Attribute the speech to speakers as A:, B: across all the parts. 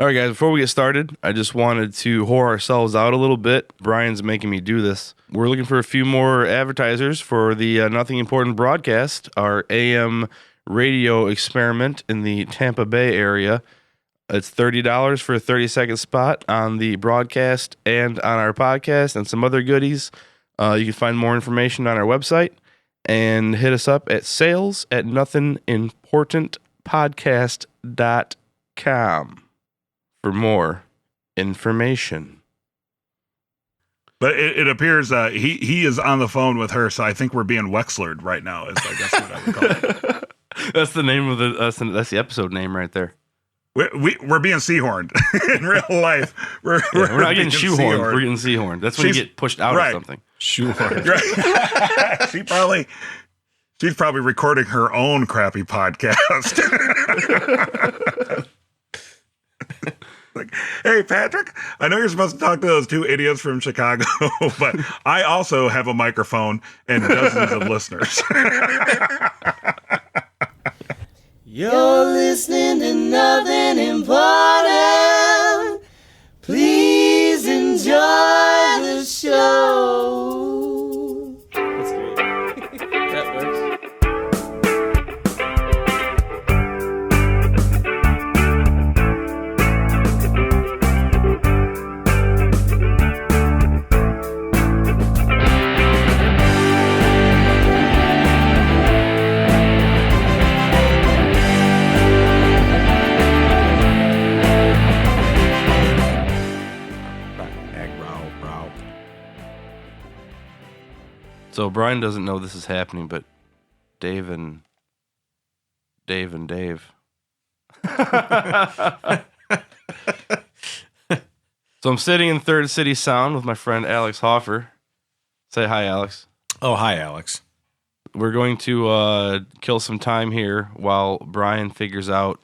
A: All right, guys, before we get started, I just wanted to whore ourselves out a little bit. Brian's making me do this. We're looking for a few more advertisers for the Nothing Important broadcast, our AM radio experiment in the Tampa Bay area. It's $30 for a 30-second spot on the broadcast and on our podcast and some other goodies. You can find more information on our website and hit us up at sales@nothingimportantpodcast.com for more information.
B: But it appears he is on the phone with her, so I think we're being Wexlered right now. Is I guess what I would call it.
A: That's the name of that's the episode name right there.
B: We're being seahorned in real life. We're
A: not getting shoehorned. We're getting seahorned. That's when you get pushed out of something.
B: Shoehorned. Right. She's probably recording her own crappy podcast. Like, hey, Patrick, I know you're supposed to talk to those two idiots from Chicago, but I also have a microphone and dozens of listeners.
C: You're listening to Nothing Important. Please enjoy the show.
D: That's great. That works.
A: So Brian doesn't know this is happening, but Dave and Dave. So I'm sitting in Third City Sound with my friend Alex Hoffer. Say hi, Alex.
E: Oh, hi, Alex.
A: We're going to kill some time here while Brian figures out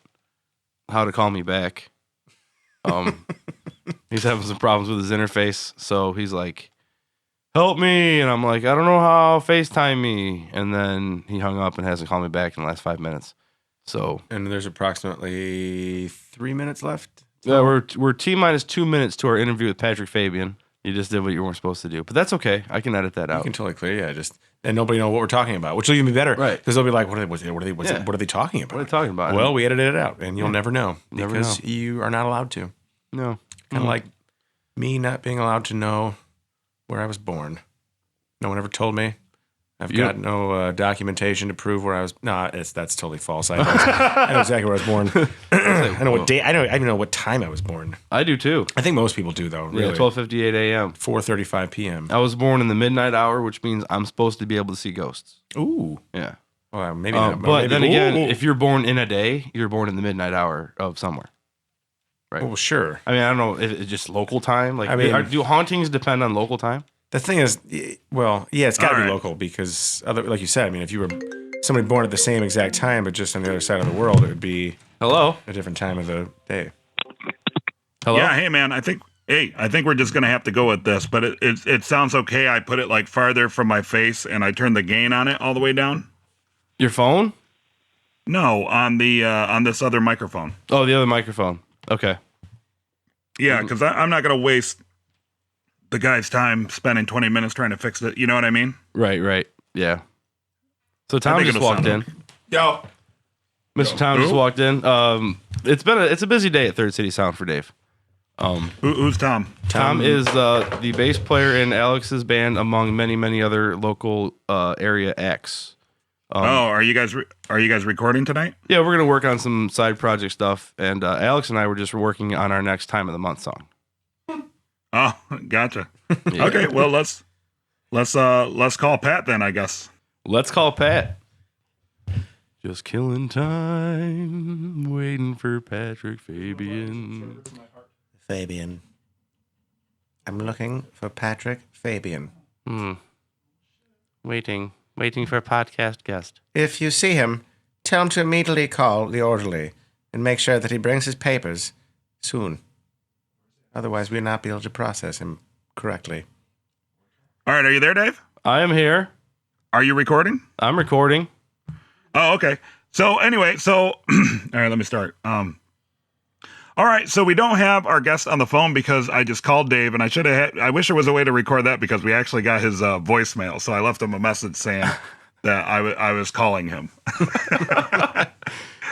A: how to call me back. He's having some problems with his interface, so he's like, help me. And I'm like, I don't know how, FaceTime me. And then he hung up and hasn't called me back in the last 5 minutes. So,
E: And there's approximately 3 minutes left.
A: yeah, we're T-minus 2 minutes to our interview with Patrick Fabian. You just did what you weren't supposed to do. But that's okay. I can edit that
E: You
A: out.
E: can totally clear, yeah. And nobody know what we're talking about, which will even be better,
A: Right.
E: Because they'll be like, what are they talking about?
A: What are they talking about?
E: Well, we edited it out, and you'll never know
A: Never
E: because
A: know.
E: you are not allowed to.
A: No.
E: Kind of like me not being allowed to know where I was born. No one ever told me. I've got no documentation to prove where I was. No, that's totally false. I know exactly where I was born. I know what day. I don't even know what time I was born.
A: I do too.
E: I think most people do, though. Really,
A: Yeah, 12:58 a.m.
E: 4:35 p.m.
A: I was born in the midnight hour, which means I'm supposed to be able to see ghosts.
E: Ooh.
A: Yeah.
E: Well, maybe not.
A: But
E: maybe,
A: then again,
E: ooh.
A: if you're born in a day, you're born in the midnight hour of somewhere. Right.
E: Oh, sure.
A: I mean, I don't know if it's just local time. Like,
E: I mean-
A: do hauntings depend on local time?
E: The thing is, well, yeah, it's got to
B: All
E: be
B: right.
E: local because, like you said, I mean, if you were somebody born at the same exact time but just on the other side of the world, it would be
A: Hello?
E: a different time of the day.
A: Hello?
B: Yeah, hey man, I think we're just gonna have to go with this, but it sounds okay. I put it like farther from my face and I turned the gain on it all the way down.
A: Your phone?
B: No, on the on this other microphone.
A: Oh, the other microphone. Okay.
B: Yeah, because I'm not gonna waste the guy's time spending 20 minutes trying to fix it. You know what I mean?
A: Right. Yeah. So Tom
B: think
A: just
B: it'll
A: walked in.
B: sound
E: Yo.
A: Mr. Tom just
B: Who?
A: walked in. It's a busy day at Third City Sound for Dave.
B: Who's Tom?
A: Tom is the bass player in Alex's band, among many other local area acts.
B: Are you guys recording tonight?
A: Yeah, we're gonna work on some side project stuff, and Alex and I were just working on our next Time of the Month song.
B: Oh, gotcha.
A: Yeah.
B: Okay, well let's call Pat then, I guess.
A: Let's call Pat. Just killing time, waiting for Patrick Fabian.
E: Fabian. I'm looking for Patrick Fabian.
A: Waiting for a podcast guest.
E: If you see him, tell him to immediately call the orderly and make sure that he brings his papers soon. Otherwise, we'll not be able to process him correctly.
B: All right, are you there, Dave?
A: I am here.
B: Are you recording?
A: I'm recording.
B: Oh, okay. So anyway, all right, let me start. All right, so we don't have our guest on the phone because I just called Dave, and I wish there was a way to record that because we actually got his voicemail. So I left him a message saying that I was calling him.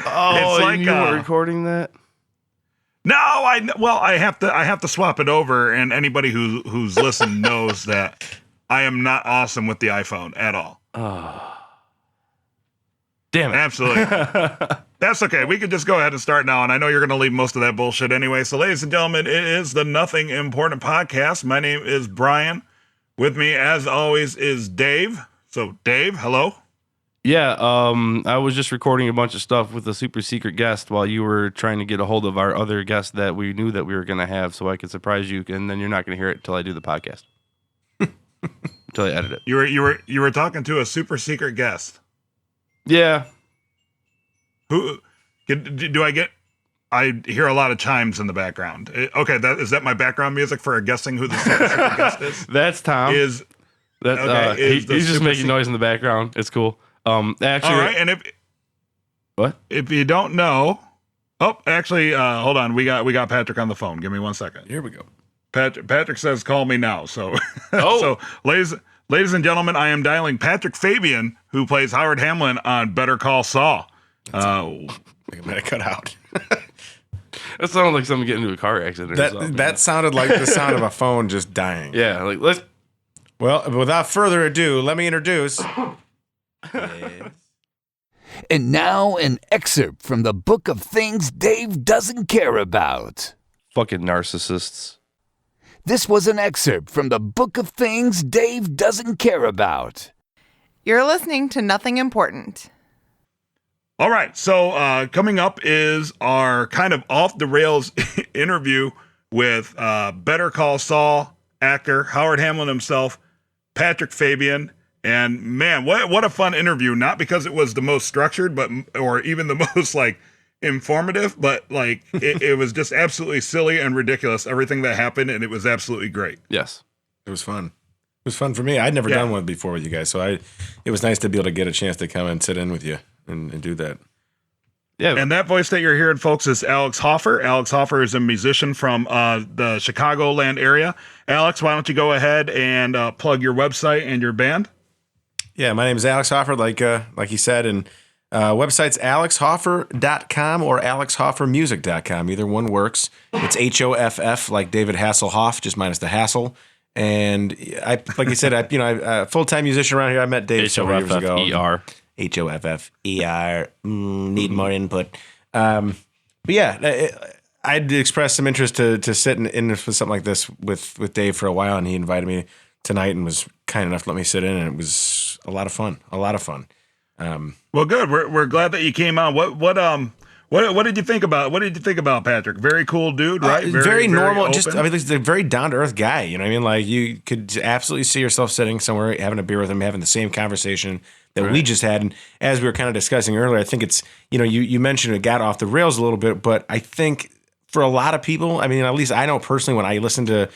A: Oh,
B: It's like,
A: you were recording that?
B: No, I have to swap it over, and anybody who's listened knows that I am not awesome with the iPhone at all.
A: Damn it.
B: Absolutely. That's okay. We could just go ahead and start now, and I know you're going to leave most of that bullshit anyway. So, ladies and gentlemen, it is the Nothing Important Podcast. My name is Brian. With me, as always, is Dave. So, Dave, hello.
A: Yeah, I was just recording a bunch of stuff with a super secret guest while you were trying to get a hold of our other guest that we knew that we were going to have, so I could surprise you, and then you're not going to hear it until I do the podcast. Until I edit it.
B: You were talking to a super secret guest.
A: Yeah.
B: Who do I get? I hear a lot of chimes in the background. Okay, is that my background music for guessing who the super secret guest is?
A: That's Tom.
B: Is
A: he's just making noise in the background. It's cool. Actually,
B: all right, and if you don't know, hold on, we got Patrick on the phone. Give me 1 second.
E: Here we go.
B: Patrick says, "Call me now." So,
A: Oh.
B: so ladies and gentlemen, I am dialing Patrick Fabian, who plays Howard Hamlin on Better Call Saul.
E: I might have cut out.
A: that sounded like someone getting into a car accident or something.
E: That sounded like the sound of a phone just dying.
A: Yeah, like let's.
E: Well, without further ado, let me introduce.
F: And now an excerpt from the book of things Dave doesn't care about.
A: Fucking narcissists.
F: This was an excerpt from the book of things Dave doesn't care about.
G: You're listening to Nothing Important.
B: All right, so coming up is our kind of off the rails interview with Better Call Saul actor Howard Hamlin himself, Patrick Fabian. And man, what a fun interview! Not because it was the most structured, or even the most like informative, but like it was just absolutely silly and ridiculous everything that happened, and it was absolutely great.
A: Yes,
E: it was fun. It was fun for me. I'd never done one before with you guys, so it was nice to be able to get a chance to come and sit in with you and do that.
A: Yeah,
B: and that voice that you're hearing, folks, is Alex Hoffer. Alex Hoffer is a musician from the Chicagoland area. Alex, why don't you go ahead and plug your website and your band?
E: Yeah, my name is Alex Hoffer, like he said, and website's alexhoffer.com or alexhoffermusic.com. Either one works. It's Hoff, like David Hasselhoff, just minus the hassle. And like you said, I'm full-time musician around here. I met Dave several years ago. Hofffer. Need more input. But yeah, I'd expressed some interest to sit in with something like this with Dave for a while, and he invited me tonight and was kind enough to let me sit in, and it was a lot of fun.
B: Well, good. We're glad that you came on. What did you think about? What did you think about Patrick? Very cool dude, right?
E: Very normal.
B: Very
E: He's a very down to earth guy. You know what I mean? Like you could absolutely see yourself sitting somewhere, having a beer with him, having the same conversation that we just had. And as we were kind of discussing earlier, I think it's you mentioned it got off the rails a little bit, but I think for a lot of people, I mean, at least I know personally when I listen to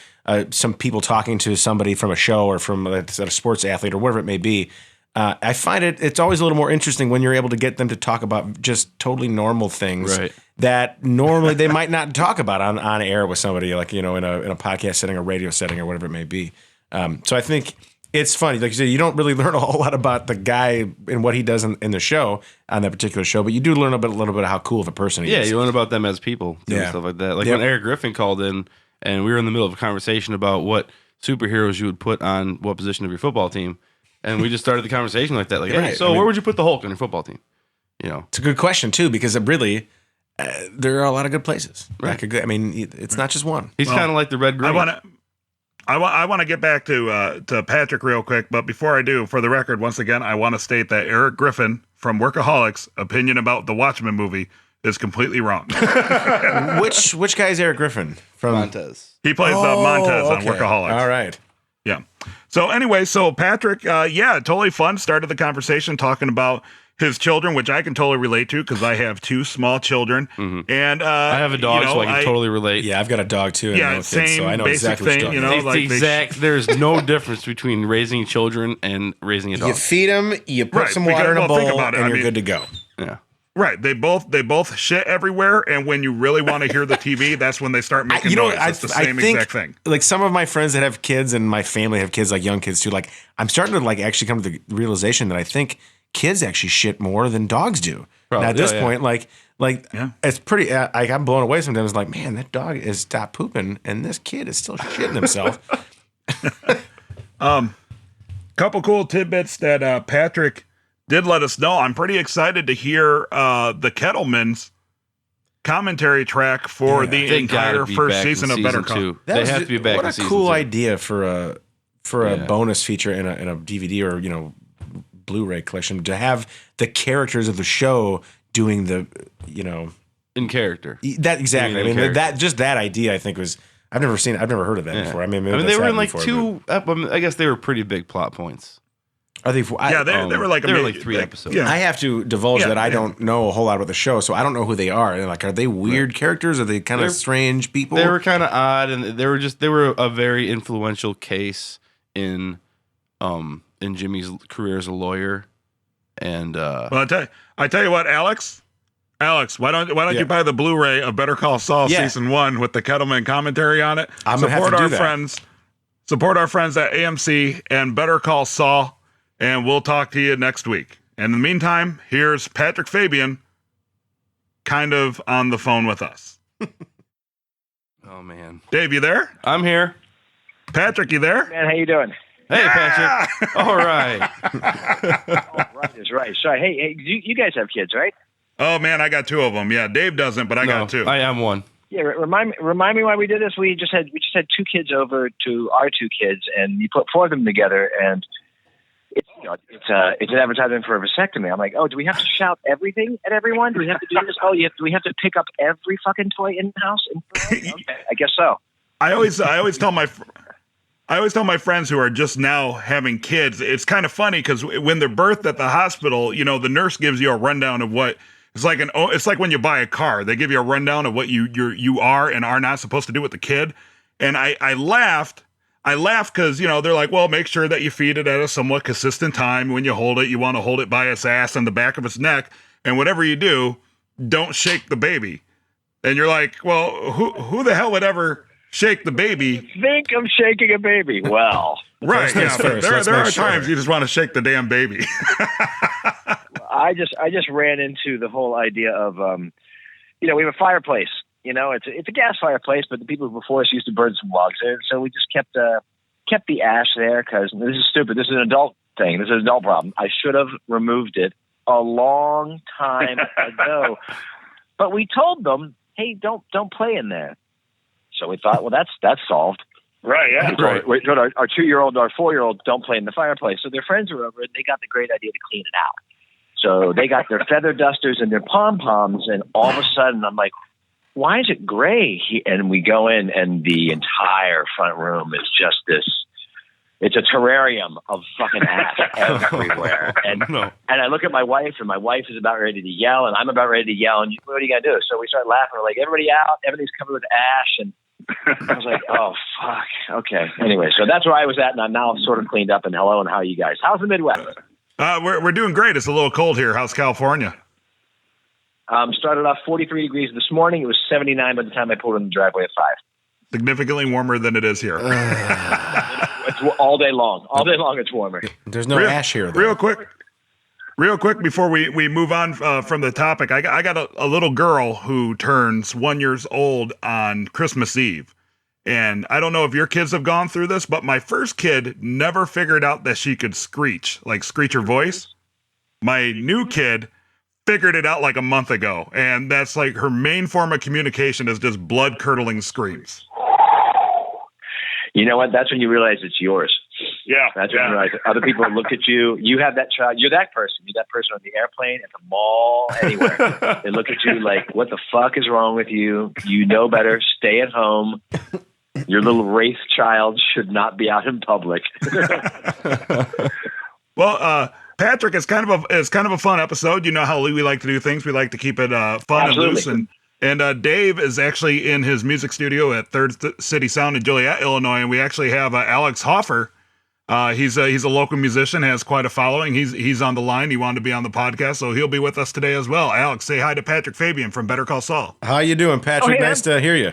E: some people talking to somebody from a show or from a sports athlete or whatever it may be, I find it's always a little more interesting when you're able to get them to talk about just totally normal things that normally they might not talk about on air with somebody, like, in a podcast setting, a radio setting, or whatever it may be. So I think it's funny. Like you said, you don't really learn a whole lot about the guy and what he does in the show, on that particular show, but you do learn a little bit of how cool of a person he is.
A: Yeah, you learn about them as people, and stuff like that. Like when Eric Griffin called in, and we were in the middle of a conversation about what superheroes you would put on what position of your football team. And we just started the conversation like that. Like, hey, so where would you put the Hulk on your football team?
E: It's a good question too, because it really, there are a lot of good places.
A: Right.
E: It's not just one.
A: He's kind of like the Red Green.
B: I want to get back to Patrick real quick, but before I do, for the record, once again, I want to state that Eric Griffin from Workaholics' opinion about the Watchmen movie is completely wrong.
E: Which guy is Eric Griffin from?
A: Montez.
B: He plays Montez on Workaholics.
E: All right.
B: Yeah. So anyway, Patrick, totally fun. Started the conversation talking about his children, which I can totally relate to because I have two small children, and
A: I have a dog, so I can totally relate.
E: Yeah, I've got a dog too. And no
B: same
E: kids, so I know
B: basic
E: exactly
B: thing.
A: There's no difference between raising children and raising a dog.
E: You feed them, you put some water in a bowl, and you're good to go.
A: Yeah.
B: Right. They both shit everywhere, and when you really want to hear the TV, that's when they start making noise. It's the same exact thing.
E: Like some of my friends that have kids and my family have kids, like young kids too. Like I'm starting to like actually come to the realization that I think kids actually shit more than dogs do.
A: Probably.
E: Now at this point, it's pretty. I'm blown away sometimes. Like, man, that dog is stopped pooping, and this kid is still shitting himself.
B: Couple cool tidbits that Patrick did let us know. I'm pretty excited to hear the Kettleman's commentary track for the entire first season of Better Call.
A: They have to be back.
E: What
A: in
E: a
A: season
E: cool
A: 2.
E: idea for a bonus feature in a DVD or Blu-ray collection, to have the characters of the show doing the
A: in character.
E: That exactly. I mean,
A: character.
E: that idea I think was. I've never heard of that before. I mean,
A: they were in like I guess they were pretty big plot points.
E: Are they?
B: They were like
A: 3 episodes.
B: Yeah.
E: I have to divulge that I don't know a whole lot about the show, so I don't know who they are. Like, are they weird characters? Are they kind of strange people?
A: They were kind of odd, and they were a very influential case in Jimmy's career as a lawyer. And
B: well, I tell you what, Alex, why don't you buy the Blu-ray of Better Call Saul season 1 with the Kettleman commentary on it?
E: I'm gonna have to do that.
B: Support our friends at AMC and Better Call Saul. And we'll talk to you next week. And in the meantime, here's Patrick Fabian kind of on the phone with us.
A: Oh, man.
B: Dave, you there?
A: I'm here.
B: Patrick, you there?
H: Man, how you doing?
A: Hey, Patrick. All right.
H: Right is right. Sorry. Hey, you guys have kids, right?
B: Oh, man, I got 2 of them. Yeah, Dave doesn't, but I got 2.
A: I am one.
H: Yeah, remind me why we did this. We just had 2 kids over to our 2 kids, and you put 4 of them together, and it's an advertisement for a vasectomy. I'm like, oh, do we have to shout everything at everyone? Do we have to do this? Oh, do we have to pick up every fucking toy in the house? Okay, I guess so.
B: I always tell my friends who are just now having kids, it's kind of funny because when they're birthed at the hospital, the nurse gives you a rundown of what it's like when you buy a car. They give you a rundown of what you are and are not supposed to do with the kid. And I laughed because, they're like, well, make sure that you feed it at a somewhat consistent time. When you hold it, you want to hold it by its ass and the back of its neck. And whatever you do, don't shake the baby. And you're like, well, who the hell would ever shake the baby?
H: Think of shaking a baby. Well,
B: right. Yeah, there are times you just want to shake the damn baby.
H: I just ran into the whole idea of, we have a fireplace. It's a gas fireplace, but the people before us used to burn some logs there, so we just kept the ash there because this is stupid. This is an adult thing. This is an adult problem. I should have removed it a long time ago, but we told them, hey, don't play in there. So we thought, well, that's solved.
B: Right. Yeah.
H: We told our 2-year-old, our 4-year-old, don't play in the fireplace. So their friends were over, and they got the great idea to clean it out. So they got their feather dusters and their pom-poms, and all of a sudden I'm like, why is it gray? And we go in, and the entire front room is just this. It's a terrarium of fucking ash everywhere. And I look at my wife, and my wife is about ready to yell, and I'm about ready to yell. And what are you going to do? So we start laughing. We're like, everybody out. Everything's covered with ash. And I was like, oh, fuck. Okay. Anyway, so that's where I was at, and I'm now sort of cleaned up. And hello, and how are you guys? How's the Midwest?
B: We're doing great. It's a little cold here. How's California?
H: Started off 43 degrees this morning. It was 79 by the time I pulled in the driveway at 5.
B: Significantly warmer than it is here.
H: It's all day long. All day long it's warmer.
E: There's no ash here, though.
B: Real quick before we move on from the topic, I got a little girl who turns 1 year old on Christmas Eve. And I don't know if your kids have gone through this, but my first kid never figured out that she could screech her voice. My new kid figured it out like a month ago, and that's like her main form of communication is just blood-curdling screams.
H: You know what? That's when you realize it's yours.
B: Yeah.
H: That's when you realize other people look at you. You have that child. You're that person. You're that person on the airplane, at the mall, anywhere. They look at you like, what the fuck is wrong with you? You know better. Stay at home. Your little wraith child should not be out in public.
B: Well, Patrick, it's kind of a fun episode. You know how we like to do things. We like to keep it fun
H: Absolutely.
B: and loose. And Dave is actually in his music studio at Third City Sound in Joliet, Illinois, and we actually have Alex Hoffer He's a local musician, has quite a following. He's on the line. He wanted to be on the podcast, so he'll be with us today as well. Alex, say hi to Patrick Fabian from Better Call Saul.
E: How you doing, Patrick?
H: hey,
E: Nice to hear you.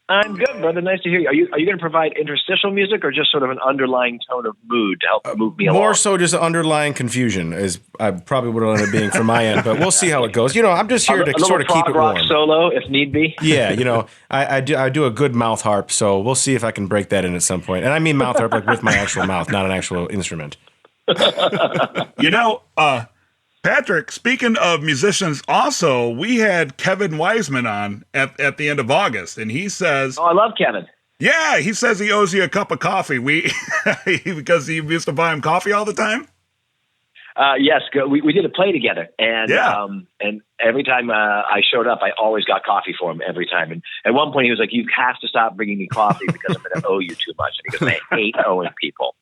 H: I'm good, brother. Nice to hear you. Are you going to provide interstitial music or just sort of an underlying tone of mood to help move me along?
E: More so just underlying confusion is probably what it'll end up being from my end, but we'll see how it goes. I'm just here to sort of keep it
H: rock
E: warm.
H: Solo, if need be.
E: Yeah, I do a good mouth harp, so we'll see if I can break that in at some point. And I mean mouth harp like with my actual mouth, not an actual instrument.
B: Patrick, speaking of musicians, also, we had Kevin Wiseman on at the end of August, and he says...
H: Oh, I love Kevin.
B: Yeah, he says he owes you a cup of coffee. Because he used to buy him coffee all the time?
H: Yes, we did a play together, and and every time I showed up, I always got coffee for him every time. And at one point, he was like, "You have to stop bringing me coffee because I'm going to owe you too much." Because I hate owing people.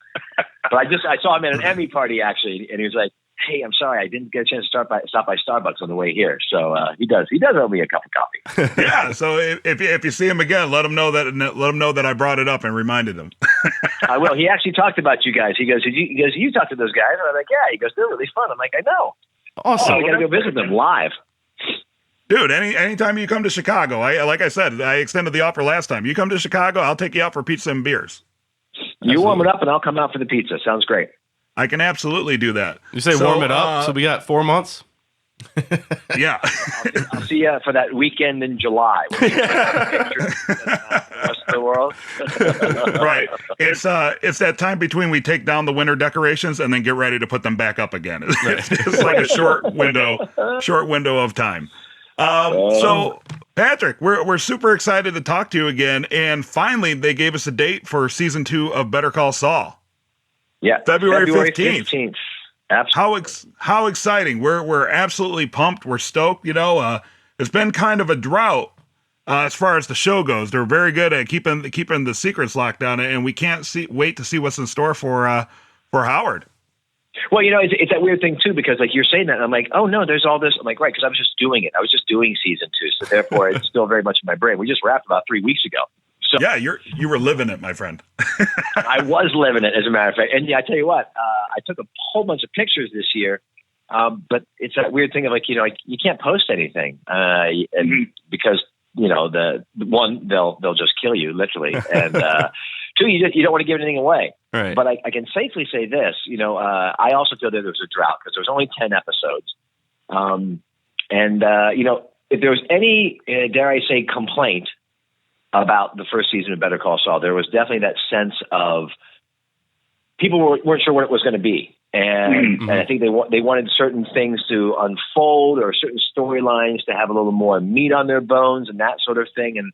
H: But I saw him at an Emmy party actually, and he was like, "Hey, I'm sorry, I didn't get a chance to stop by Starbucks on the way here." So he does owe me a cup of coffee.
B: Yeah. So if you see him again, let him know that I brought it up and reminded him.
H: I will. He actually talked about you guys. He goes, you talked to those guys? And I'm like, yeah. He goes, they're really fun. I'm like, I know.
A: Awesome.
H: I got to go visit them live.
B: Dude, anytime you come to Chicago, like I said, I extended the offer last time. You come to Chicago, I'll take you out for pizza and beers.
H: You warm it up, and I'll come out for the pizza. Sounds great.
B: I can absolutely do that.
A: You say warm it up, so we got 4 months?
B: Yeah.
H: I'll see you for that weekend in July. The rest of the world.
B: Right. It's that time between we take down the winter decorations and then get ready to put them back up again. It's like a short window of time. So Patrick, we're super excited to talk to you again. And finally, they gave us a date for season 2 of Better Call Saul.
H: Yeah.
B: February 15th.
H: Absolutely.
B: How exciting. We're absolutely pumped. We're stoked. It's been kind of a drought as far as the show goes. They're very good at keeping the secrets locked down, and we can't wait to see what's in store for Howard.
H: Well, it's that weird thing too, because like you're saying that, and I'm like, oh no, there's all this. I'm like, right, because I was just doing it. I was just doing season 2, so therefore it's still very much in my brain. We just wrapped about 3 weeks ago. So
B: yeah, you were living it, my friend.
H: I was living it, as a matter of fact. And yeah, I tell you what, I took a whole bunch of pictures this year, but it's that weird thing of like, you can't post anything, and because the one they'll just kill you literally, and 2, you don't want to give anything away.
A: Right.
H: But I can safely say this, I also feel that there was a drought because there was only 10 episodes, if there was any, dare I say, complaint about the first season of Better Call Saul, there was definitely that sense of people weren't sure what it was going to be. And I think they wanted certain things to unfold or certain storylines to have a little more meat on their bones and that sort of thing. And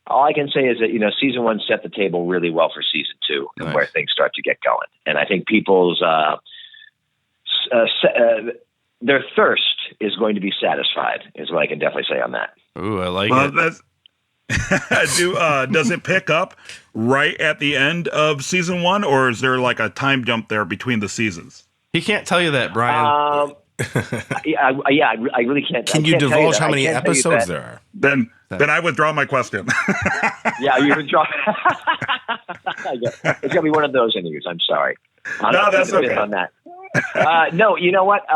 H: all I can say is that, season 1 set the table really well for season 2 and
A: Nice.
H: where things start to get going. And I think people's their thirst is going to be satisfied is what I can definitely say on that.
A: Ooh, I like
B: Well,
A: it.
B: that's does it pick up right at the end of season 1, or is there like a time jump there between the seasons?
A: He can't tell you that, Brian.
H: I really can't.
E: Can
H: I
E: you
H: can't tell
E: divulge
H: that.
E: how
H: I
E: many
H: can't tell you
E: episodes
H: that.
E: there are?
B: Then I withdraw my question.
H: Yeah, you withdraw. It's gonna be one of those interviews. I'm sorry.
B: No, that's okay.
H: On that. No, you know what?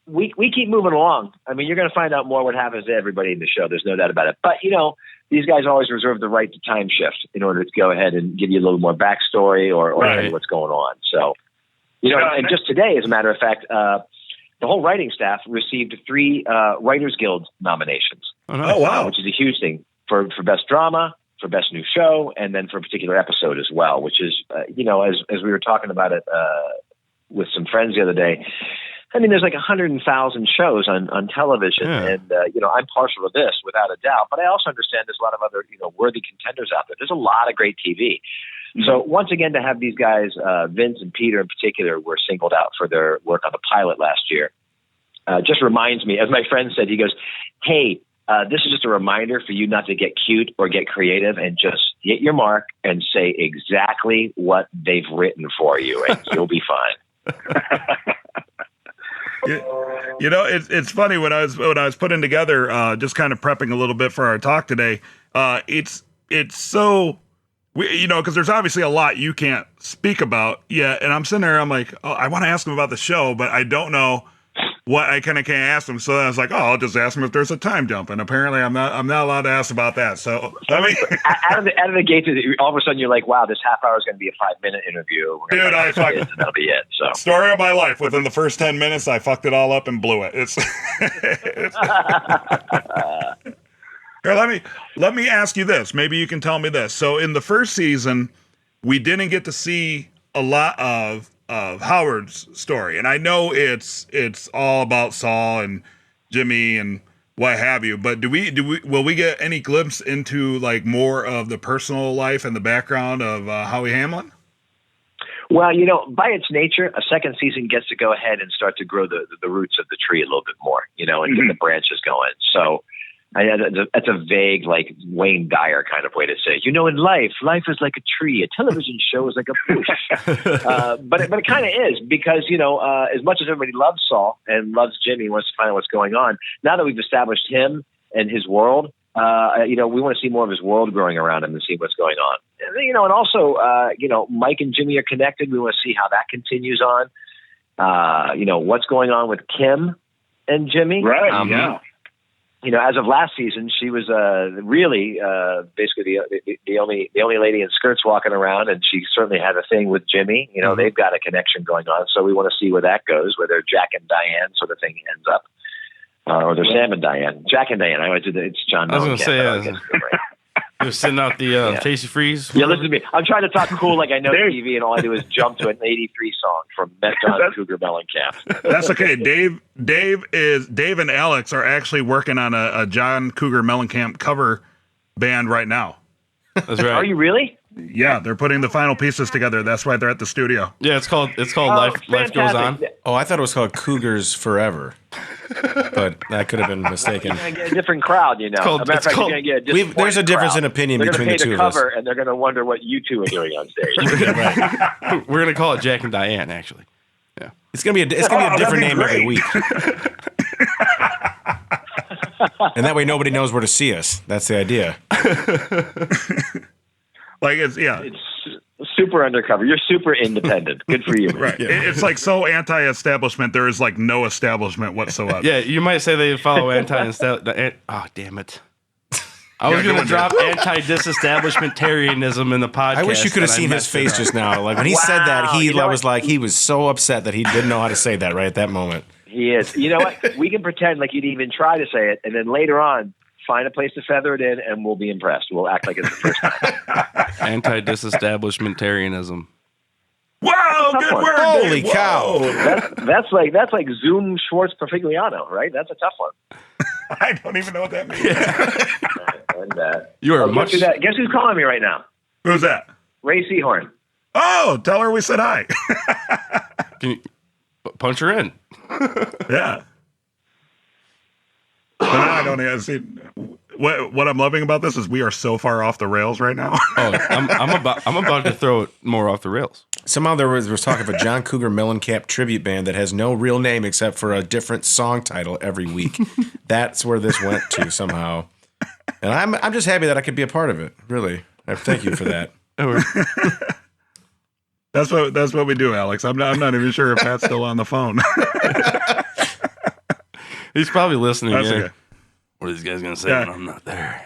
H: We keep moving along. I mean, you're going to find out more what happens to everybody in the show. There's no doubt about it. But, these guys always reserve the right to time shift in order to go ahead and give you a little more backstory or tell you what's going on. So, and just today, as a matter of fact, the whole writing staff received 3 Writers Guild nominations.
A: Oh, nice.
B: Oh, wow.
H: Which is a huge thing for best drama, for best new show, and then for a particular episode as well, which is, as we were talking about it with some friends the other day, I mean, there's like 100,000 shows on television, and I'm partial to this without a doubt. But I also understand there's a lot of other worthy contenders out there. There's a lot of great TV. Mm-hmm. So once again, to have these guys, Vince and Peter in particular, were singled out for their work on the pilot last year. Just reminds me, as my friend said, he goes, "Hey, this is just a reminder for you not to get cute or get creative, and just hit your mark and say exactly what they've written for you, and you'll be fine."
B: It's funny when I was putting together, just kind of prepping a little bit for our talk today. It's so because there's obviously a lot you can't speak about yet. And I'm sitting there, I'm like, oh, I want to ask him about the show, but I don't know what I kind of can't ask him. So then I was like, oh, I'll just ask him if there's a time jump. And apparently I'm not allowed to ask about that. So I mean,
H: out of the gates, all of a sudden you're like, wow, this half hour is going to be a 5-minute interview.
B: Dude, I fucking,
H: and that'll be it. So
B: story of my life. Within the first 10 minutes, I fucked it all up and blew it. Here, let me ask you this. Maybe you can tell me this. So in the first season, we didn't get to see a lot of Howard's story, and I know it's all about Saul and Jimmy and what have you. But will we get any glimpse into like more of the personal life and the background of Howie Hamlin?
H: Well, by its nature, a second season gets to go ahead and start to grow the roots of the tree a little bit more, and get the branches going. So. That's a vague, like Wayne Dyer kind of way to say. In life is like a tree. A television show is like a bush. But it kind of is because as much as everybody loves Saul and loves Jimmy, wants to find out what's going on. Now that we've established him and his world, we want to see more of his world growing around him and see what's going on. And also, Mike and Jimmy are connected. We want to see how that continues on. What's going on with Kim and Jimmy.
B: Right. Yeah.
H: As of last season, she was really basically the only lady in skirts walking around, and she certainly had a thing with Jimmy. They've got a connection going on, so we want to see where that goes, whether Jack and Diane sort of thing ends up, or they're Sam and Diane, Jack and Diane. I went to it's John.
A: I was going to say, you're sitting out the Tasty Freeze.
H: Yeah, listen to me. I'm trying to talk cool like I know TV, and all I do is jump to an '83 song from John Cougar Mellencamp.
B: That's okay. Dave and Alex are actually working on a John Cougar Mellencamp cover band right now.
A: That's right.
H: Are you really?
B: Yeah, they're putting the final pieces together. That's why they're at the studio.
A: Yeah, it's called Life Goes On.
E: Oh, I thought it was called Cougars Forever. But that could have been mistaken.
H: You're going to get a different crowd, There's
E: a difference in opinion between the two of us.
H: And they're going to wonder what you two are doing on stage.
A: Right. We're going to call it Jack and Diane, actually. Yeah,
E: it's going to be a different name every week. And that way nobody knows where to see us. That's the idea.
H: It's super undercover. You're super independent. Good for you.
B: Right. Yeah. It's like so anti-establishment. There is like no establishment whatsoever.
A: Yeah, you might say they follow anti-establishment. Oh, damn it. I was going to drop anti-disestablishmentarianism in the podcast.
E: I wish you could have seen his face just now. Like when he said that, he was so upset that he didn't know how to say that right at that moment.
H: He is. You know what? We can pretend like you didn't even try to say it, and then later on, find a place to feather it in, and we'll be impressed. We'll act like it's the first time.
A: Anti-disestablishmentarianism.
B: Wow, good word.
E: Holy cow.
H: That's like Zoom Schwartz Perfegliano, right? That's a tough one.
B: I don't even know what that means.
A: You are much.
H: Guess who's calling me right now?
B: Who's that?
H: Ray Seahorn.
B: Oh, tell her we said hi.
A: Can you punch her in?
B: Yeah. But I don't even see. What I'm loving about this is we are so far off the rails right now.
A: I'm about to throw it more off the rails.
E: Somehow there was talk of a John Cougar Mellencamp tribute band that has no real name except for a different song title every week. That's where this went to somehow, and I'm just happy that I could be a part of it. Really, thank you for that.
B: That's what we do, Alex. I'm not even sure if Pat's still on the phone.
A: He's probably listening.
B: Okay.
A: What are these guys going to say when I'm not there?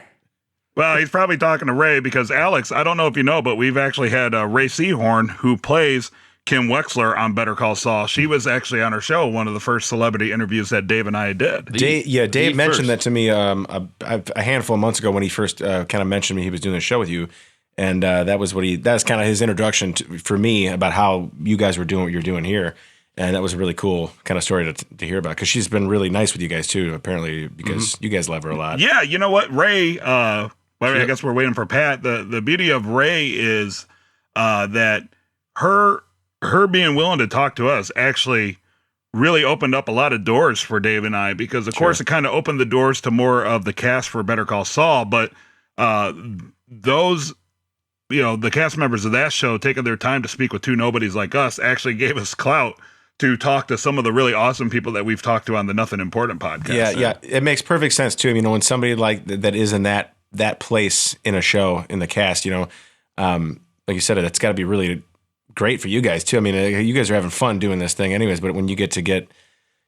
B: Well, he's probably talking to Ray because Alex, I don't know if you know, but we've actually had Ray Seahorn, who plays Kim Wexler on Better Call Saul. She was actually on our show, one of the first celebrity interviews that Dave and I did.
E: Dave mentioned that to me a handful of months ago when he first kind of mentioned me he was doing a show with you. And that's kind of his introduction for me about how you guys were doing what you're doing here. And that was a really cool kind of story to hear about because she's been really nice with you guys too, apparently, because you guys love her a lot.
B: Yeah, you know what, Ray, I guess we're waiting for Pat. The beauty of Ray is that her being willing to talk to us actually really opened up a lot of doors for Dave and I because, of course, it kind of opened the doors to more of the cast for Better Call Saul. But those, the cast members of that show taking their time to speak with two nobodies like us actually gave us clout to talk to some of the really awesome people that we've talked to on the Nothing Important podcast.
E: Yeah. It makes perfect sense too. When somebody like that is in that place in a show in the cast, Like you said, that's got to be really great for you guys too. I mean, you guys are having fun doing this thing anyways, but when you get,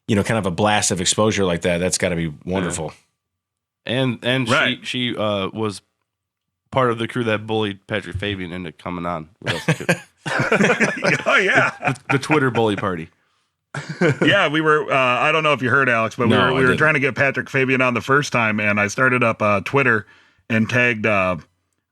E: you know, kind of a blast of exposure like that, that's got to be wonderful.
A: Yeah. And
B: Right.
A: she was part of the crew that bullied Patrick Fabian into coming on with us too.
B: Oh yeah.
A: The Twitter bully party.
B: Yeah, we were. I don't know if you heard, Alex, but
E: No,
B: we
E: I
B: were
E: didn't.
B: trying to get Patrick Fabian on the first time, and I started up Twitter and tagged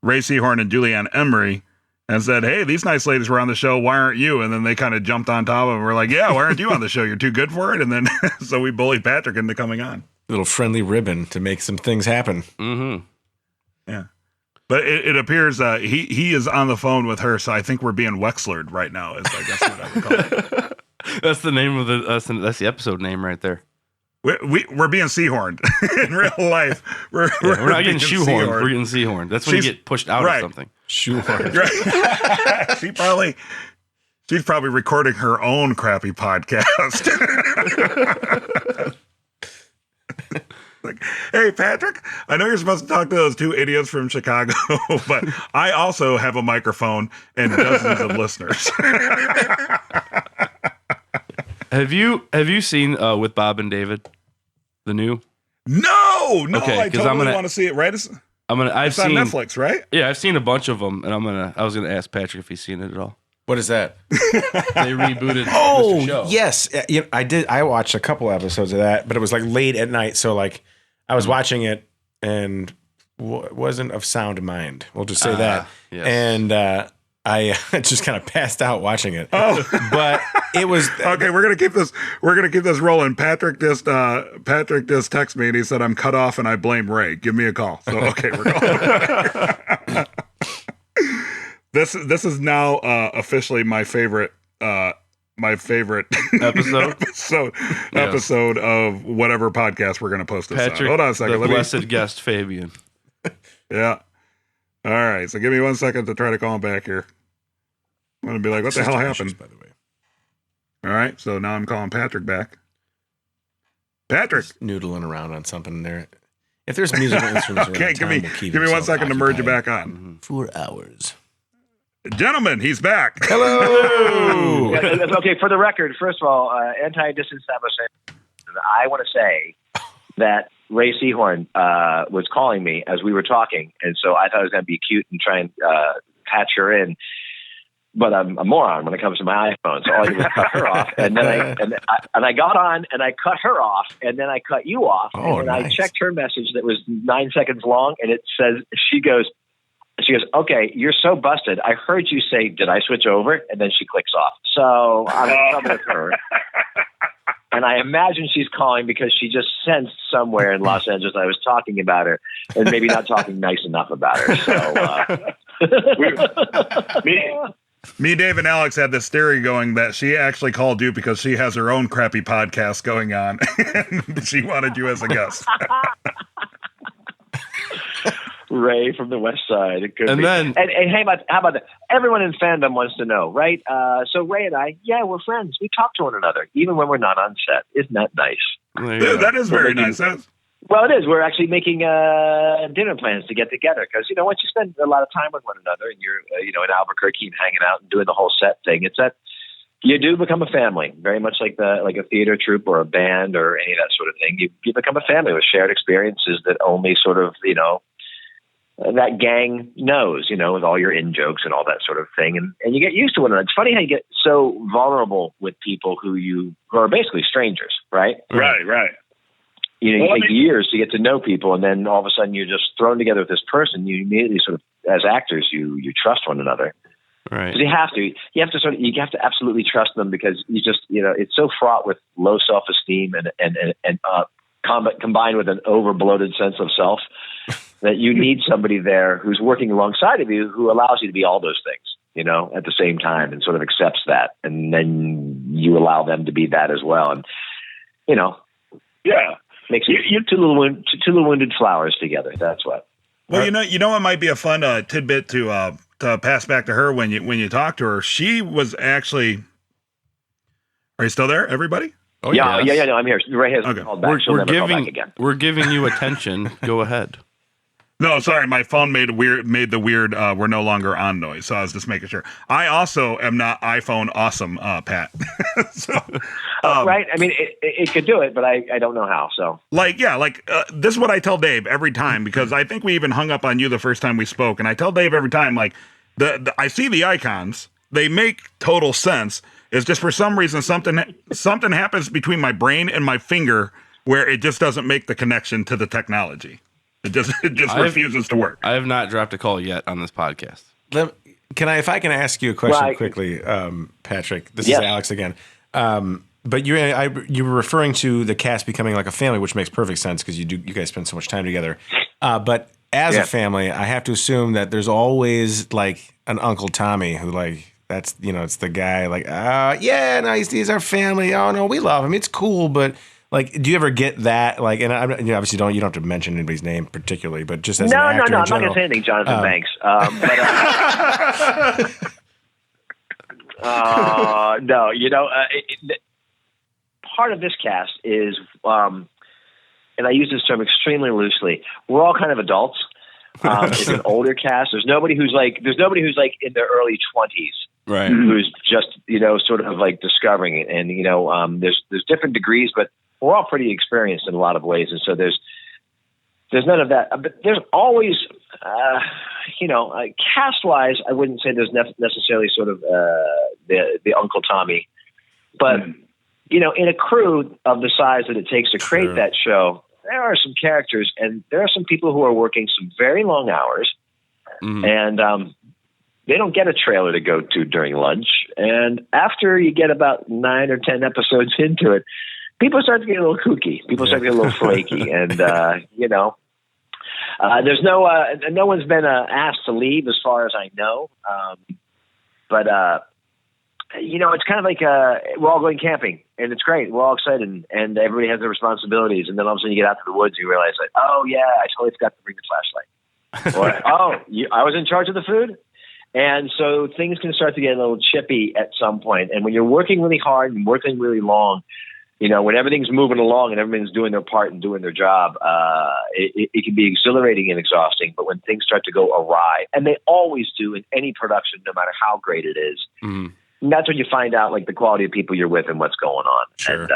B: Ray Seahorn and Julianne Emery and said, "Hey, these nice ladies were on the show. Why aren't you?" And then they kind of jumped on top of it and were like, "Yeah, why aren't you on the show? You're too good for it." And then so we bullied Patrick into coming on.
E: Little friendly ribbon to make some things happen.
A: Mm-hmm.
B: Yeah. But it appears he is on the phone with her, so I think we're being Wexlered right now, is I guess what I would call it.
A: That's the name of that's the episode name right there.
B: We're being Seahorned in real life. We're
A: We're not getting
B: being
A: shoehorned.
B: Seahorned.
A: We're getting seahorned. That's when you
B: She's-
A: get pushed out
B: right.
A: of something.
E: Shoehorn.
B: Right. She's probably recording her own crappy podcast. Like, hey, Patrick, I know you're supposed to talk to those two idiots from Chicago, but I also have a microphone and dozens of listeners.
A: Have you seen with Bob and David, the new?
B: No,
A: Okay,
B: I
A: 'cause
B: totally
A: I'm gonna-
B: want to see it. Right? It's
A: I've
B: on
A: seen
B: Netflix, right?
A: Yeah, I've seen a bunch of them, and I was gonna ask Patrick if he's seen it at all.
E: What is that?
A: They rebooted
E: Oh,
A: Mr. Show.
E: yes. You know, I did. I watched a couple episodes of that, but it was like late at night. So like I was watching it and wasn't of sound mind. We'll just say that.
A: yes.
E: And I just kind of passed out watching it.
B: Oh.
E: But it was
B: Okay, we're gonna keep this. We're gonna keep this rolling. Patrick just texted me and he said, "I'm cut off and I blame Ray. Give me a call." So okay, we're going. This is now officially my favorite
A: Episode?
B: episode of whatever podcast we're gonna post this on.
A: Patrick,
B: Hold on a second.
A: the
B: Let me.
A: blessed guest Fabian.
B: Yeah. All right. So give me 1 second to try to call him back here. I'm gonna be like, "What the hell happened?"
E: by the way.
B: All right. So now I'm calling Patrick back. Patrick.
E: Noodling around on something there. If there's musical instruments
B: Okay,
E: around
B: give me
E: town, we'll keep
B: give me 1
E: ourselves
B: second to merge you
E: occupied
B: back on.
E: 4 hours.
B: Gentlemen, he's back.
E: Hello.
H: Okay, for the record, first of all, anti-disestablishment, I want to say that Ray Seahorn was calling me as we were talking, and so I thought it was going to be cute and try and patch her in. But I'm a moron when it comes to my iPhone, so all I did was cut her off, and then I got on and I cut her off, and then I cut you off,
E: Oh,
H: and then I
E: nice.
H: checked her message that was 9 seconds long, and it says she goes, "Okay, you're so busted. I heard you say, did I switch over?" And then she clicks off. So I'm in trouble with her. And I imagine she's calling because she just sensed somewhere in Los Angeles I was talking about her and maybe not talking nice enough about her. So,
B: Me, Dave, and Alex had this theory going that she actually called you because she has her own crappy podcast going on, and she wanted you as a guest.
H: Ray from the West Side. It could
A: And
H: be.
A: then-
H: and hey, how about that? Everyone in fandom wants to know, right? So Ray and I, yeah, we're friends. We talk to one another, even when we're not on set. Isn't that nice?
A: There you
B: Dude,
A: go.
B: that is very nice. That's,
H: Well, it is. We're actually making dinner plans to get together because, once you spend a lot of time with one another and you're, in Albuquerque and hanging out and doing the whole set thing, it's that you do become a family, very much like a theater troupe or a band or any of that sort of thing. You become a family with shared experiences that only sort of, that gang knows, with all your in-jokes and all that sort of thing. And you get used to one another. It's funny how you get so vulnerable with people who are basically strangers, right?
B: right.
H: You take years to get to know people, and then all of a sudden you're just thrown together with this person. You immediately sort of, as actors, you trust one another.
A: Right.
H: 'Cause you have to absolutely trust them because you just, it's so fraught with low self-esteem and combined with an over-bloated sense of self that you need somebody there who's working alongside of you who allows you to be all those things, at the same time and sort of accepts that. And then you allow them to be that as well. And,
B: Yeah.
H: makes you two little wounded flowers together. That's what.
B: Well, you know, it might be a fun tidbit to pass back to her when you talk to her. She was actually. Are you still there, everybody?
E: Oh,
H: Yeah,
E: yes.
H: no, I'm here. Ray has
B: Okay.
H: called back. She'll never call back again.
A: We're giving you attention. Go ahead.
B: No, sorry, my phone made the weird we're no longer on noise. So I was just making sure. I also am not iPhone awesome, Pat. So,
H: right? I mean, it could do it, but I don't know how. So,
B: this is what I tell Dave every time, because I think we even hung up on you the first time we spoke, and I tell Dave every time, like, I see the icons, they make total sense. It's just for some reason something happens between my brain and my finger where it just doesn't make the connection to the technology. It just refuses to work.
A: I have not dropped a call yet on this podcast.
E: If I can ask you a question quickly, Patrick? This is Alex again. But you were referring to the cast becoming like a family, which makes perfect sense because you guys spend so much time together. But as a family, I have to assume that there's always like an Uncle Tommy who that's it's the guy he's our family. Oh no, we love him. It's cool, but. Like, do you ever get that? Like, and obviously you don't have to mention anybody's name particularly, but just as an actor
H: I'm
E: in
H: not
E: general.
H: going to say anything, Jonathan Banks. No, part of this cast is, and I use this term extremely loosely. We're all kind of adults. It's an older cast. There's nobody who's like in their early 20s,
A: right?
H: Who's just sort of like discovering it, and there's different degrees, but we're all pretty experienced in a lot of ways, and so there's none of that. But there's always, cast-wise, I wouldn't say there's necessarily sort of the Uncle Tommy, but in a crew of the size that it takes to create that show, there are some characters, and there are some people who are working some very long hours, and they don't get a trailer to go to during lunch. And after you get about 9 or 10 episodes into it, people start to get a little kooky. People start to get a little flaky. And, there's no one's been asked to leave as far as I know. But it's kind of like we're all going camping, and it's great. We're all excited, and everybody has their responsibilities. And then all of a sudden you get out to the woods and you realize, like, oh, yeah, I totally forgot to bring the flashlight. Or, I was in charge of the food. And so things can start to get a little chippy at some point. And when you're working really hard and working really long, when everything's moving along and everyone's doing their part and doing their job, it can be exhilarating and exhausting. But when things start to go awry, and they always do in any production, no matter how great it is, and that's when you find out like the quality of people you're with and what's going on.
E: Sure.
H: And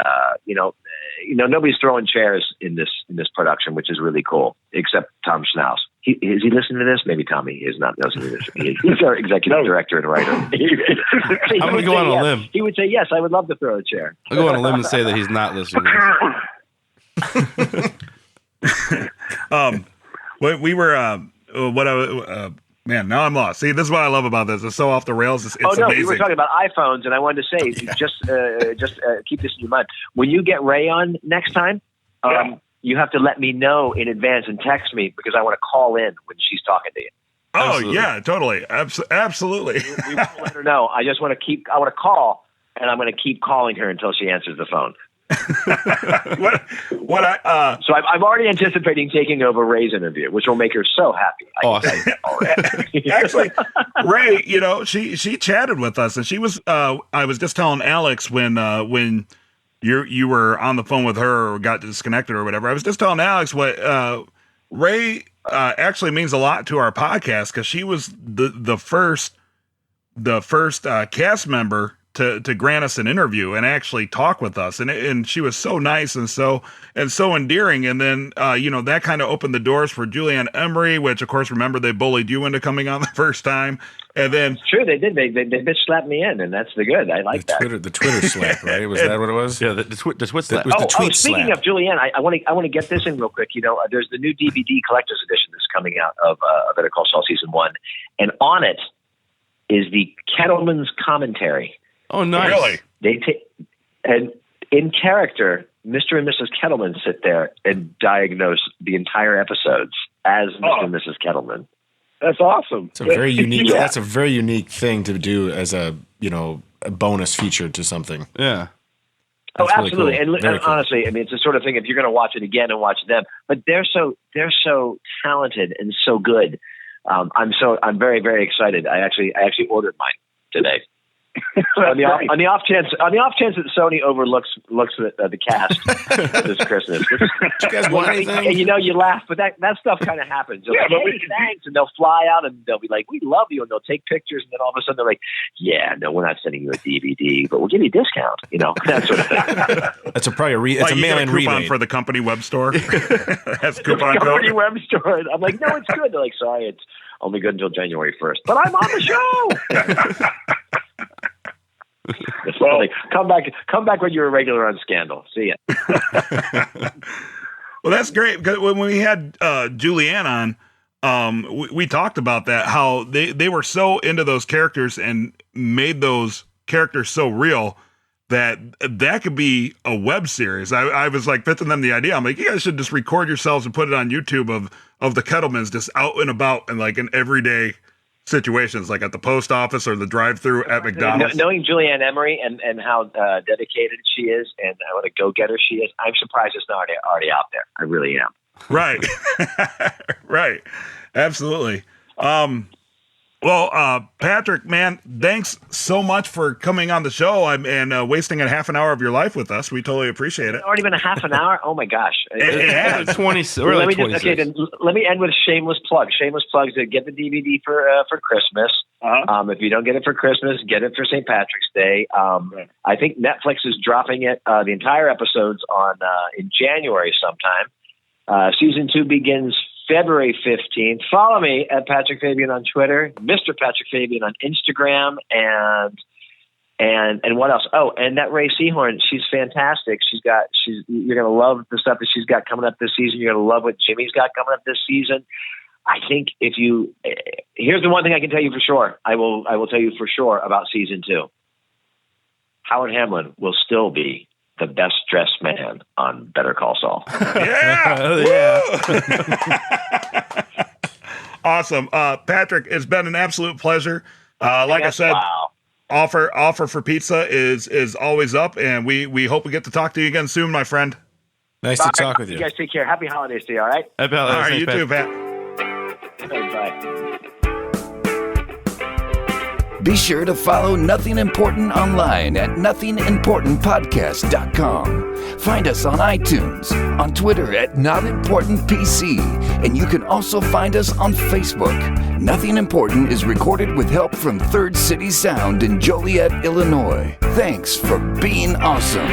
H: nobody's throwing chairs in this production, which is really cool, except Tom Schnauz. Is he listening to this? Maybe Tommy is not listening to this. He's our executive director and writer.
A: I'm going to go on a limb.
H: He would say, yes, I would love to throw a chair.
A: I'll go on a limb and say that he's not listening to this.
B: We were, man, now I'm lost. See, this is what I love about this. It's so off the rails. It's amazing.
H: We were talking about iPhones, and I wanted to say, just keep this in your mind. When you get Ray on next time, you have to let me know in advance and text me because I want to call in when she's talking to you.
B: Oh,
A: Absolutely.
B: yeah, totally. Absolutely.
H: We won't let her know. I want to call, and I'm going to keep calling her until she answers the phone. So I'm already anticipating taking over Ray's interview, which will make her so happy.
A: Awesome.
B: Actually, Ray, she chatted with us, and she was. I was just telling Alex when you were on the phone with her or got disconnected or whatever. I was just telling Alex what Ray actually means a lot to our podcast because she was the first cast member to grant us an interview and actually talk with us, and she was so nice and so endearing. And then that kind of opened the doors for Julianne Emery, which of course, remember, they bullied you into coming on the first time. And then
H: sure they did. They bitch slapped me in, and that's the good. I like that.
E: The Twitter slap, right? Was that what it was?
A: Yeah, the tweet slap.
E: It was the tweet
H: speaking
E: slap.
H: of Julianne, I want to get this in real quick. There's the new DVD collector's edition that's coming out of Better Call Saul season 1, and on it is the Kettleman's commentary.
A: Oh, nice.
B: Really?
H: And in character, Mr. and Mrs. Kettleman sit there and diagnose the entire episodes as Mr. and Mrs. Kettleman.
B: That's awesome.
E: It's a very unique. That's a very unique thing to do as a bonus feature to something.
A: Yeah.
E: That's really
H: absolutely.
E: cool.
H: And honestly, I mean, it's the sort of thing if you're going to watch it again and watch them, but they're so talented and so good. I'm very, very excited. I actually ordered mine today. on the off chance that Sony overlooks the cast this Christmas.
E: Do you guys want anything?
H: And you laugh, but that stuff kind of happens. They'll thanks, and they'll fly out and they'll be like, "We love you," and they'll take pictures, and then all of a sudden they're like, "Yeah, no, we're not sending you a DVD, but we'll give you a discount." That sort of thing.
E: That's it's a mail-in
B: coupon
E: rebate
B: for the company web store. Has coupon
H: company
B: code.
H: web store. I'm like, "No, it's good." They're like, "Sorry, it's only good until January 1st, but I'm on the show." Well, come back when you're a regular on Scandal. See ya.
B: Well, that's great because when we had Julianne on, we talked about that, how they were so into those characters and made those characters so real that could be a web series. I was like pitching them the idea. I'm like, you guys should just record yourselves and put it on YouTube of the Kettlemans just out and about and like in everyday situations, like at the post office or the drive-through at McDonald's.
H: Knowing Julianne Emery and how dedicated she is and what a go-getter she is, I'm surprised it's not already out there. I really am.
B: Right. Right. Absolutely. Well, Patrick, man, thanks so much for coming on the show and wasting a half an hour of your life with us. We totally appreciate it.
H: It's already been a half an hour? Oh, my gosh.
B: It has.
A: 20.
H: Let me end with shameless plug. Shameless plugs to get the DVD for Christmas.
B: Uh-huh.
H: If you don't get it for Christmas, get it for St. Patrick's Day. I think Netflix is dropping it, the entire episodes in January sometime. Season 2 begins February 15th. Follow me at Patrick Fabian on Twitter, Mr. Patrick Fabian on Instagram, and what else? Oh, and that Ray Seahorn, she's fantastic. You're gonna love the stuff that she's got coming up this season. You're gonna love what Jimmy's got coming up this season. I think here's the one thing I can tell you for sure. I will tell you for sure about season 2. Howard Hamlin will still be the best dressed man on Better Call Saul.
B: Yeah. Awesome. Patrick, it's been an absolute pleasure. Like I said, offer for pizza is always up, and we hope we get to talk to you again soon, my friend.
E: Nice to talk with you.
H: You guys take care. Happy holidays to you, all right?
A: Happy holidays.
B: All right,
A: Thanks,
B: you
A: Pat.
B: too, Pat.
H: Bye.
F: Be sure to follow Nothing Important online at nothingimportantpodcast.com. Find us on iTunes, on Twitter at NotImportantPC, and you can also find us on Facebook. Nothing Important is recorded with help from Third City Sound in Joliet, Illinois. Thanks for being awesome.